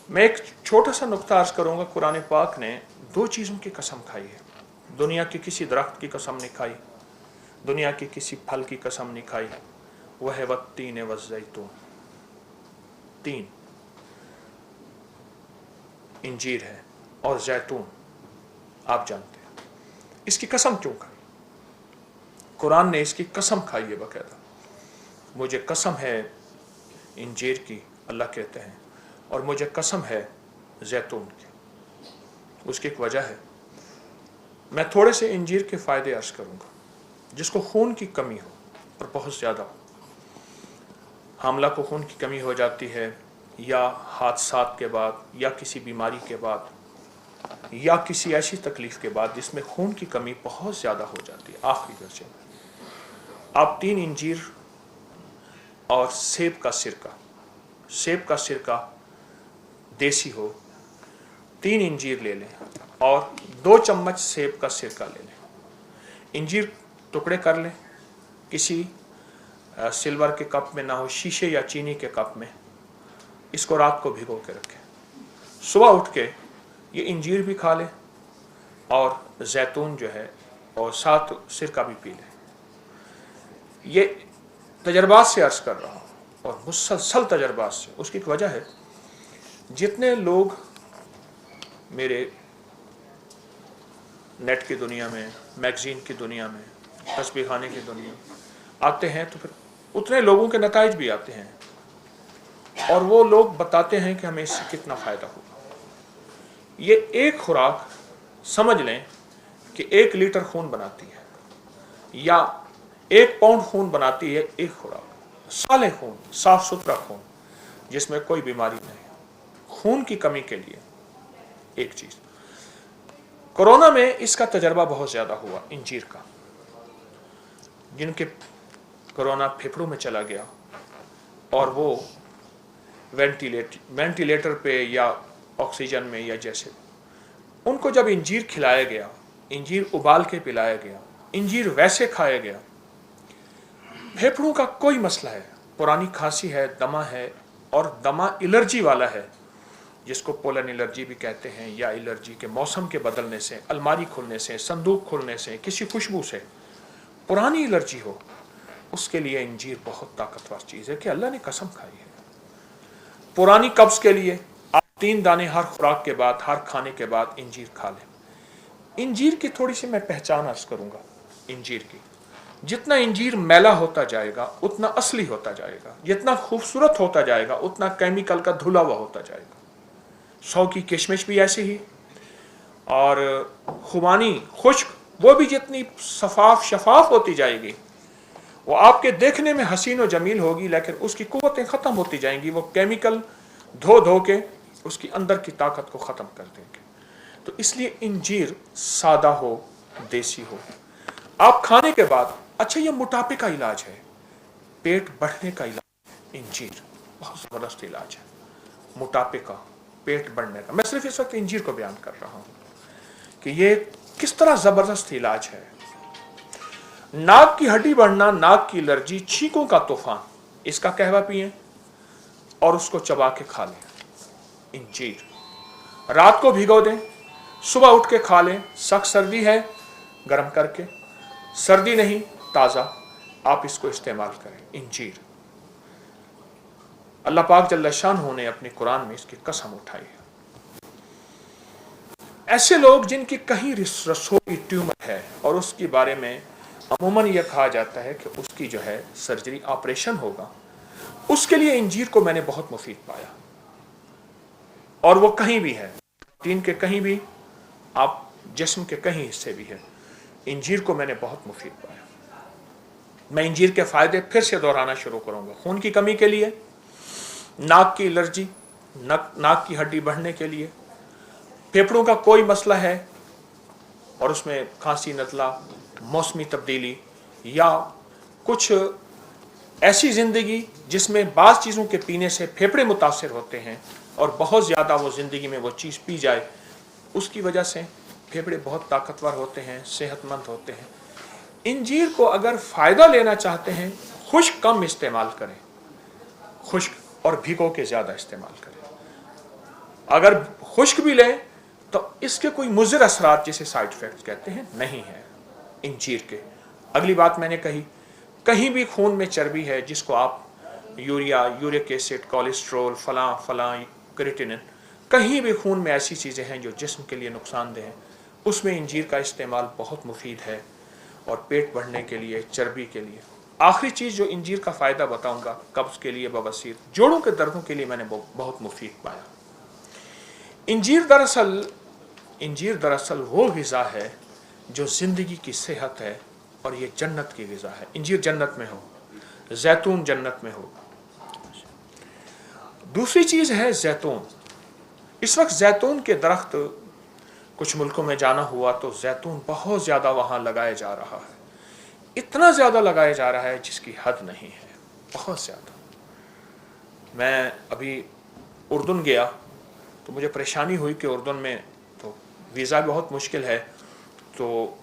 मैं एक छोटा सा नुक्ता अर्ज करूंगा। कुरान पाक ने दो चीज़ों की कसम खाई है। दुनिया के किसी दरख्त की कसम नहीं खाई, दुनिया के किसी फल की कसम नहीं खाई। वह है वत्तीन वज़ैतून, तीन इंजीर है और जैतून। आप जानते हैं इसकी कसम क्यों खाई? कुरान ने इसकी कसम खाई है बाकायदा। मुझे कसम है इंजीर की, अल्लाह कहते हैं, और मुझे कसम है जैतून की। उसकी एक वजह है। मैं थोड़े से इंजीर के फ़ायदे अर्ज करूँगा। जिसको खून की कमी हो और बहुत ज़्यादा हो, हामला को खून की कमी हो जाती है, या हादसात के बाद, या किसी बीमारी के बाद, या किसी ऐसी तकलीफ़ के बाद जिसमें खून की कमी बहुत ज़्यादा हो जाती है, आखिरी दर्जे में, आप 3 इंजीर और सेब का सिरका देसी हो, 3 इंजीर ले लें और 2 चम्मच सेब का सिरका ले लें। इंजीर टुकड़े कर लें, किसी सिल्वर के कप में ना हो, शीशे या चीनी के कप में। इसको रात को भिगो के रखें। सुबह उठ के ये इंजीर भी खा लें और जैतून जो है और साथ सिरका भी पी लें। ये तजर्बात से अर्ज कर रहा हूँ और मुसलसल तजर्बात से। उसकी एक वजह है, जितने लोग मेरे नेट की दुनिया में, मैगज़ीन की दुनिया में, तस्बीह खाने की दुनिया में आते हैं, तो फिर उतने लोगों के नताइज भी आते हैं और वो लोग बताते हैं कि हमें इससे कितना फ़ायदा होगा। ये एक खुराक समझ लें कि 1 लीटर खून बनाती है, या 1 पाउंड खून बनाती है एक खुराक। साले खून, साफ सुथरा खून जिसमें कोई बीमारी नहीं। खून की कमी के लिए एक चीज़, कोरोना में इसका तजर्बा बहुत ज़्यादा हुआ इंजीर का। जिनके कोरोना फेफड़ों में चला गया और वो वेंटिलेटर पे या ऑक्सीजन में, या जैसे, उनको जब इंजीर खिलाया गया, इंजीर उबाल के पिलाया गया, इंजीर वैसे खाया गया, फेफड़ों का कोई मसला है, पुरानी खांसी है, दमा है, और दमा एलर्जी वाला है, जिसको पोलन एलर्जी भी कहते हैं, या एलर्जी के मौसम के बदलने से, अलमारी खुलने से, संदूक खुलने से, किसी खुशबू से पुरानी एलर्जी हो, उसके लिए इंजीर बहुत ताकतवर चीज़ है कि अल्लाह ने कसम खाई है। पुरानी कब्ज़ के लिए आप 3 दाने हर खुराक के बाद, हर खाने के बाद इंजीर खा लें। इंजीर की थोड़ी सी मैं पहचान अर्ज करूँगा। इंजीर की, जितना इंजीर मैला होता जाएगा उतना असली होता जाएगा, जितना खूबसूरत होता जाएगा उतना केमिकल का धुला हुआ होता जाएगा। 100 की किशमिश भी ऐसी ही, और खुबानी खुश्क वो भी जितनी शफाफ होती जाएगी, वो आपके देखने में हसीन और जमील होगी, लेकिन उसकी कुव्वतें ख़त्म होती जाएंगी। वो केमिकल धो के उसकी अंदर की ताकत को ख़त्म कर देंगे। तो इसलिए इंजीर सादा हो, देसी हो। आप खाने के बाद, अच्छा ये मोटापे का इलाज है, पेट बढ़ने का इलाज, इंजीर बहुत ज़बरदस्त इलाज है मोटापे का, पेट बढ़ने का। मैं सिर्फ इस वक्त इंजीर को बयान कर रहा हूँ कि ये किस तरह ज़बरदस्त इलाज है। नाक की हड्डी बढ़ना, नाक की एलर्जी, छींकों का तूफान, इसका कहवा पिएं और उसको चबा के खा लें। इंजीर रात को भिगो दें, सुबह उठ के खा लें। सख्त सर्दी है गर्म करके, सर्दी नहीं ताज़ा, आप इसको इस्तेमाल करें। इंजीर, अल्लाह पाक जल्ल शानहू ने अपने कुरान में इसकी कसम उठाई है। ऐसे लोग जिनकी कहीं रसोई ट्यूमर है और उसके बारे में अमूमन यह कहा जाता है कि उसकी जो है सर्जरी, ऑपरेशन होगा, उसके लिए इंजीर को मैंने बहुत मुफीद पाया। और वो कहीं भी है, प्रोटीन के कहीं भी, आप जिस्म के कहीं हिस्से भी है, इंजीर को मैंने बहुत मुफीद पाया। मैं इंजीर के फ़ायदे फिर से दोहराना शुरू करूँगा। खून की कमी के लिए, नाक की एलर्जी, नाक की हड्डी बढ़ने के लिए, फेफड़ों का कोई मसला है और उसमें खांसी, नज़ला, मौसमी तब्दीली, या कुछ ऐसी ज़िंदगी जिसमें बाज़ चीज़ों के पीने से फेफड़े मुतासर होते हैं और बहुत ज़्यादा वो ज़िंदगी में वो चीज़ पी जाए, उसकी वजह से फेफड़े बहुत ताकतवर होते हैं, सेहतमंद होते हैं। इंजीर को अगर फ़ायदा लेना चाहते हैं, खुश्क कम इस्तेमाल करें, खुश्क और भिगो के ज़्यादा इस्तेमाल करें। اگر خشک بھی لیں تو اس کے کوئی مضر اثرات جسے سائیڈ افیکٹس کہتے ہیں نہیں ہے انجیر کے. اگلی بات میں نے کہی, کہیں بھی خون میں چربی ہے جس کو آپ یوریا, یورک ایسڈ, کولیسٹرول, فلاں فلاں, کریٹینن, کہیں بھی خون میں ایسی چیزیں ہیں جو جسم کے لیے نقصان دہ ہیں, اس میں انجیر کا استعمال بہت مفید ہے, اور پیٹ بڑھنے کے لیے, چربی کے لیے. آخری چیز جو انجیر کا فائدہ بتاؤں گا, قبض کے لیے, بواسیر, جوڑوں کے دردوں کے لیے میں نے بہت مفید پایا. انجیر دراصل وہ غذا ہے جو زندگی کی صحت ہے, اور یہ جنت کی غذا ہے. انجیر جنت میں ہو, زیتون جنت میں ہو. دوسری چیز ہے زیتون. اس وقت زیتون کے درخت کچھ ملکوں میں جانا ہوا تو زیتون بہت زیادہ وہاں لگایا جا رہا ہے, اتنا زیادہ لگایا جا رہا ہے جس کی حد نہیں ہے, بہت زیادہ. میں ابھی اردن گیا تو مجھے پریشانی ہوئی کہ اردن میں تو ویزا بہت مشکل ہے, تو